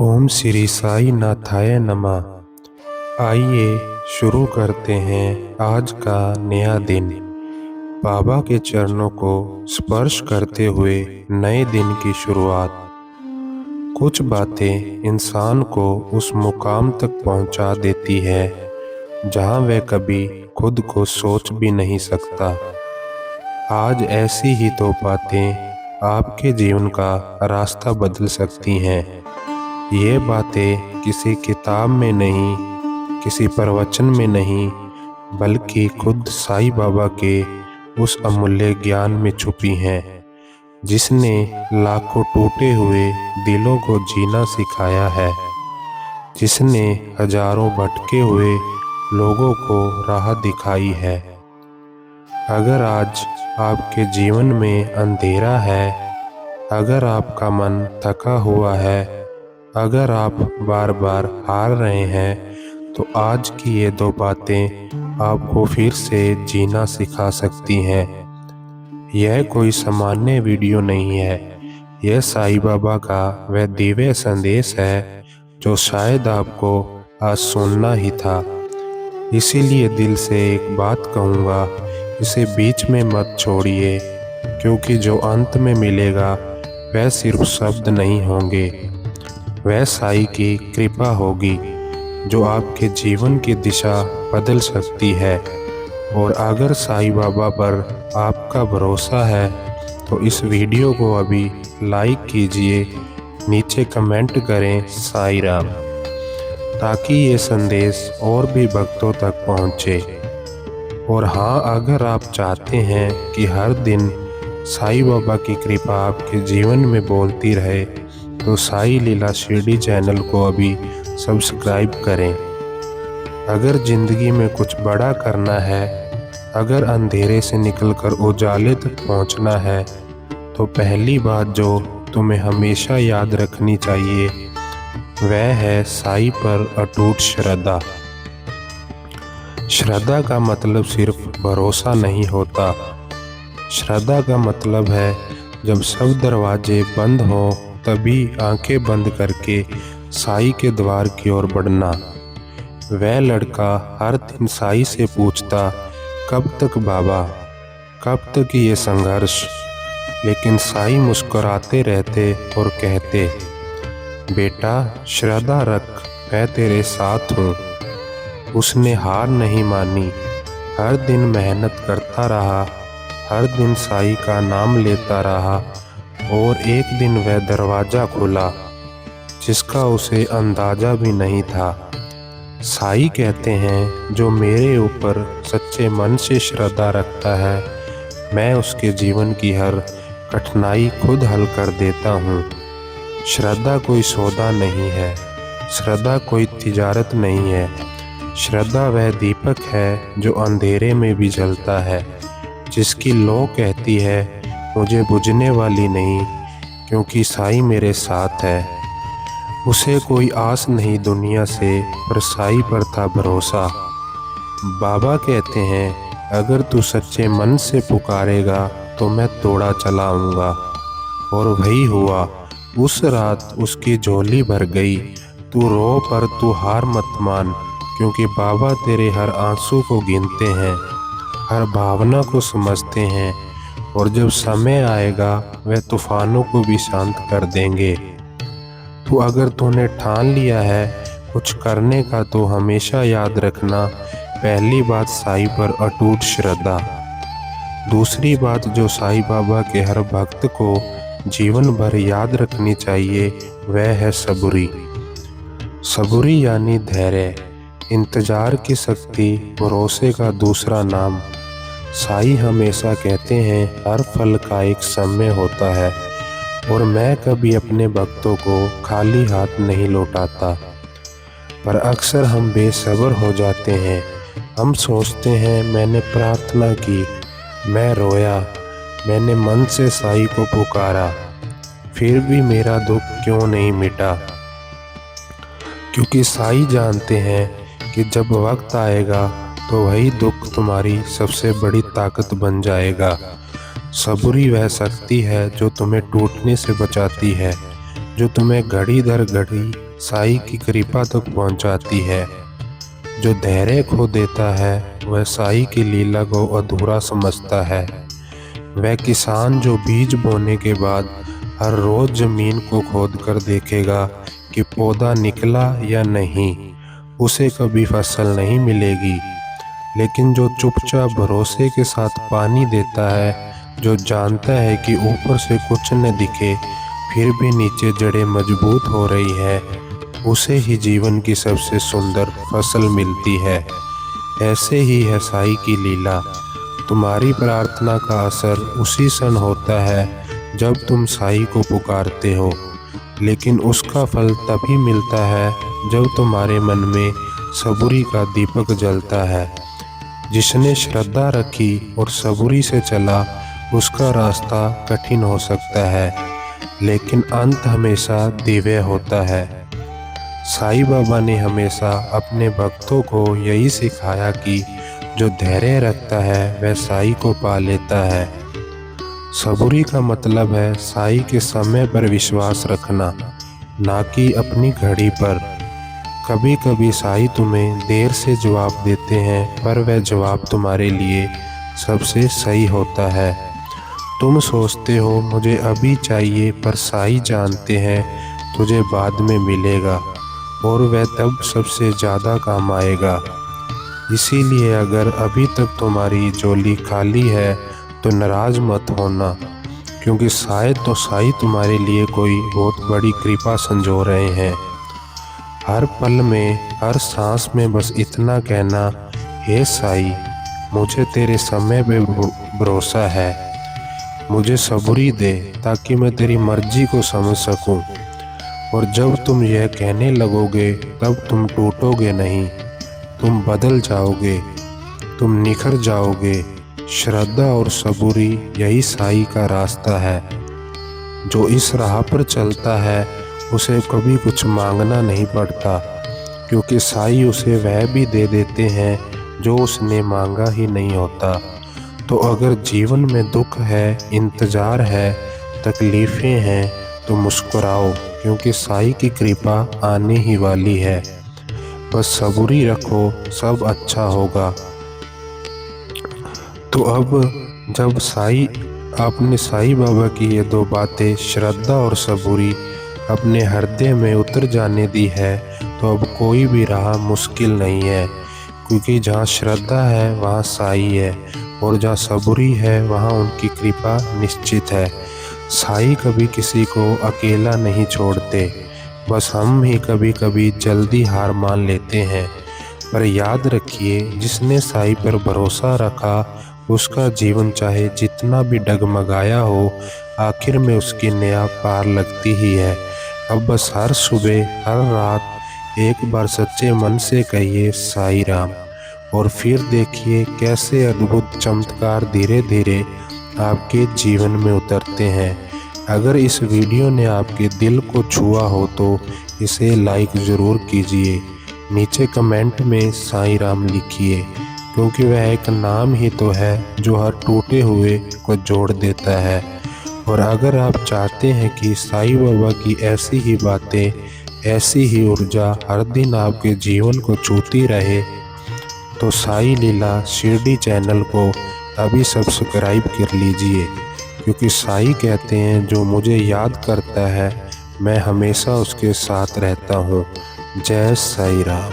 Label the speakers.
Speaker 1: ओम श्री साई नाथाय नमः। आइए शुरू करते हैं आज का नया दिन। बाबा के चरणों को स्पर्श करते हुए नए दिन की शुरुआत। कुछ बातें इंसान को उस मुकाम तक पहुंचा देती है जहां वह कभी खुद को सोच भी नहीं सकता। आज ऐसी ही दो बातें आपके जीवन का रास्ता बदल सकती हैं। ये बातें किसी किताब में नहीं, किसी प्रवचन में नहीं, बल्कि खुद साईं बाबा के उस अमूल्य ज्ञान में छुपी हैं, जिसने लाखों टूटे हुए दिलों को जीना सिखाया है, जिसने हजारों भटके हुए लोगों को राह दिखाई है। अगर आज आपके जीवन में अंधेरा है, अगर आपका मन थका हुआ है, अगर आप बार बार हार रहे हैं, तो आज की ये दो बातें आपको फिर से जीना सिखा सकती हैं। यह कोई सामान्य वीडियो नहीं है, यह साईं बाबा का वह दिव्य संदेश है जो शायद आपको आज सुनना ही था। इसीलिए दिल से एक बात कहूँगा, इसे बीच में मत छोड़िए, क्योंकि जो अंत में मिलेगा वह सिर्फ शब्द नहीं होंगे, वह साईं की कृपा होगी जो आपके जीवन की दिशा बदल सकती है। और अगर साईं बाबा पर आपका भरोसा है तो इस वीडियो को अभी लाइक कीजिए, नीचे कमेंट करें साईं राम, ताकि ये संदेश और भी भक्तों तक पहुँचे। और हाँ, अगर आप चाहते हैं कि हर दिन साईं बाबा की कृपा आपके जीवन में बोलती रहे, तो साईं लीला शिरडी चैनल को अभी सब्सक्राइब करें। अगर ज़िंदगी में कुछ बड़ा करना है, अगर अंधेरे से निकलकर उजाले तक पहुंचना है, तो पहली बात जो तुम्हें हमेशा याद रखनी चाहिए वह है साईं पर अटूट श्रद्धा। श्रद्धा का मतलब सिर्फ भरोसा नहीं होता। श्रद्धा का मतलब है जब सब दरवाजे बंद हों तभी आंखें बंद करके साईं के द्वार की ओर बढ़ना। वह लड़का हर दिन साईं से पूछता, कब तक बाबा, कब तक ये संघर्ष। लेकिन साईं मुस्कुराते रहते और कहते, बेटा श्रद्धा रख, मैं तेरे साथ हूँ। उसने हार नहीं मानी, हर दिन मेहनत करता रहा, हर दिन साईं का नाम लेता रहा, और एक दिन वह दरवाज़ा खुला जिसका उसे अंदाज़ा भी नहीं था। साईं कहते हैं, जो मेरे ऊपर सच्चे मन से श्रद्धा रखता है, मैं उसके जीवन की हर कठिनाई खुद हल कर देता हूँ। श्रद्धा कोई सौदा नहीं है, श्रद्धा कोई तिजारत नहीं है। श्रद्धा वह दीपक है जो अंधेरे में भी जलता है, जिसकी लौ कहती है, मुझे बुझने वाली नहीं, क्योंकि साईं मेरे साथ है। उसे कोई आस नहीं दुनिया से, पर साईं पर था भरोसा। बाबा कहते हैं, अगर तू सच्चे मन से पुकारेगा तो मैं तोड़ा चला आऊँगा। और वही हुआ। उस रात उसकी झोली भर गई। तू रो पर तू हार मत मान, क्योंकि बाबा तेरे हर आंसू को गिनते हैं, हर भावना को समझते हैं, और जब समय आएगा वह तूफानों को भी शांत कर देंगे। तो अगर तूने ठान लिया है कुछ करने का, तो हमेशा याद रखना, पहली बात साईं पर अटूट श्रद्धा। दूसरी बात जो साईं बाबा के हर भक्त को जीवन भर याद रखनी चाहिए वह है सबूरी। सबूरी यानी धैर्य, इंतजार की शक्ति, भरोसे का दूसरा नाम। साईं हमेशा कहते हैं, हर फल का एक समय होता है, और मैं कभी अपने भक्तों को खाली हाथ नहीं लौटाता। पर अक्सर हम बेसब्र हो जाते हैं। हम सोचते हैं, मैंने प्रार्थना की, मैं रोया, मैंने मन से साईं को पुकारा, फिर भी मेरा दुख क्यों नहीं मिटा। क्योंकि साईं जानते हैं कि जब वक्त आएगा तो वही दुख तुम्हारी सबसे बड़ी ताकत बन जाएगा। सबूरी वह शक्ति है जो तुम्हें टूटने से बचाती है, जो तुम्हें घड़ी दर घड़ी साई की कृपा तक पहुंचाती है। जो धैर्य खो देता है वह साई की लीला को अधूरा समझता है। वह किसान जो बीज बोने के बाद हर रोज जमीन को खोद कर देखेगा कि पौधा निकला या नहीं, उसे कभी फसल नहीं मिलेगी। लेकिन जो चुपचाप भरोसे के साथ पानी देता है, जो जानता है कि ऊपर से कुछ न दिखे फिर भी नीचे जड़ें मजबूत हो रही है, उसे ही जीवन की सबसे सुंदर फसल मिलती है। ऐसे ही है साई की लीला। तुम्हारी प्रार्थना का असर उसी क्षण होता है जब तुम साई को पुकारते हो, लेकिन उसका फल तभी मिलता है जब तुम्हारे मन में सबूरी का दीपक जलता है। जिसने श्रद्धा रखी और सबूरी से चला, उसका रास्ता कठिन हो सकता है, लेकिन अंत हमेशा दिव्य होता है। साईं बाबा ने हमेशा अपने भक्तों को यही सिखाया कि जो धैर्य रखता है वह साईं को पा लेता है। सबूरी का मतलब है साईं के समय पर विश्वास रखना, ना कि अपनी घड़ी पर। कभी कभी साईं तुम्हें देर से जवाब देते हैं, पर वह जवाब तुम्हारे लिए सबसे सही होता है। तुम सोचते हो मुझे अभी चाहिए, पर साईं जानते हैं तुझे बाद में मिलेगा, और वह तब सबसे ज़्यादा काम आएगा। इसीलिए अगर अभी तक तुम्हारी झोली खाली है तो नाराज़ मत होना, क्योंकि शायद तो साईं तुम्हारे लिए कोई बहुत बड़ी कृपा संजो रहे हैं। हर पल में, हर सांस में बस इतना कहना, हे साईं, मुझे तेरे समय पे भरोसा है। मुझे सबूरी दे ताकि मैं तेरी मर्जी को समझ सकूं। और जब तुम यह कहने लगोगे तब तुम टूटोगे नहीं, तुम बदल जाओगे, तुम निखर जाओगे। श्रद्धा और सबूरी यही साईं का रास्ता है। जो इस राह पर चलता है उसे कभी कुछ मांगना नहीं पड़ता, क्योंकि साईं उसे वह भी दे देते हैं जो उसने मांगा ही नहीं होता। तो अगर जीवन में दुख है, इंतज़ार है, तकलीफ़ें हैं, तो मुस्कुराओ, क्योंकि साईं की कृपा आने ही वाली है। बस सबूरी रखो, सब अच्छा होगा। तो अब जब आपने साईं बाबा की ये दो बातें, श्रद्धा और सबूरी, अपने हृदय में उतर जाने दी है, तो अब कोई भी राह मुश्किल नहीं है, क्योंकि जहाँ श्रद्धा है वहाँ साईं है, और जहाँ सबूरी है वहाँ उनकी कृपा निश्चित है। साईं कभी किसी को अकेला नहीं छोड़ते, बस हम ही कभी कभी जल्दी हार मान लेते हैं। पर याद रखिए, जिसने साईं पर भरोसा रखा उसका जीवन चाहे जितना भी डगमगाया हो, आखिर में उसकी नया पार लगती ही है। अब बस हर सुबह, हर रात एक बार सच्चे मन से कहिए साईं राम, और फिर देखिए कैसे अद्भुत चमत्कार धीरे धीरे आपके जीवन में उतरते हैं। अगर इस वीडियो ने आपके दिल को छुआ हो तो इसे लाइक ज़रूर कीजिए। नीचे कमेंट में साईं राम लिखिए, क्योंकि वह एक नाम ही तो है जो हर टूटे हुए को जोड़ देता है। और अगर आप चाहते हैं कि साईं बाबा की ऐसी ही बातें, ऐसी ही ऊर्जा हर दिन आपके जीवन को छूती रहे, तो साईं लीला शिरडी चैनल को अभी सब्सक्राइब कर लीजिए, क्योंकि साईं कहते हैं जो मुझे याद करता है मैं हमेशा उसके साथ रहता हूँ। जय साईं राम।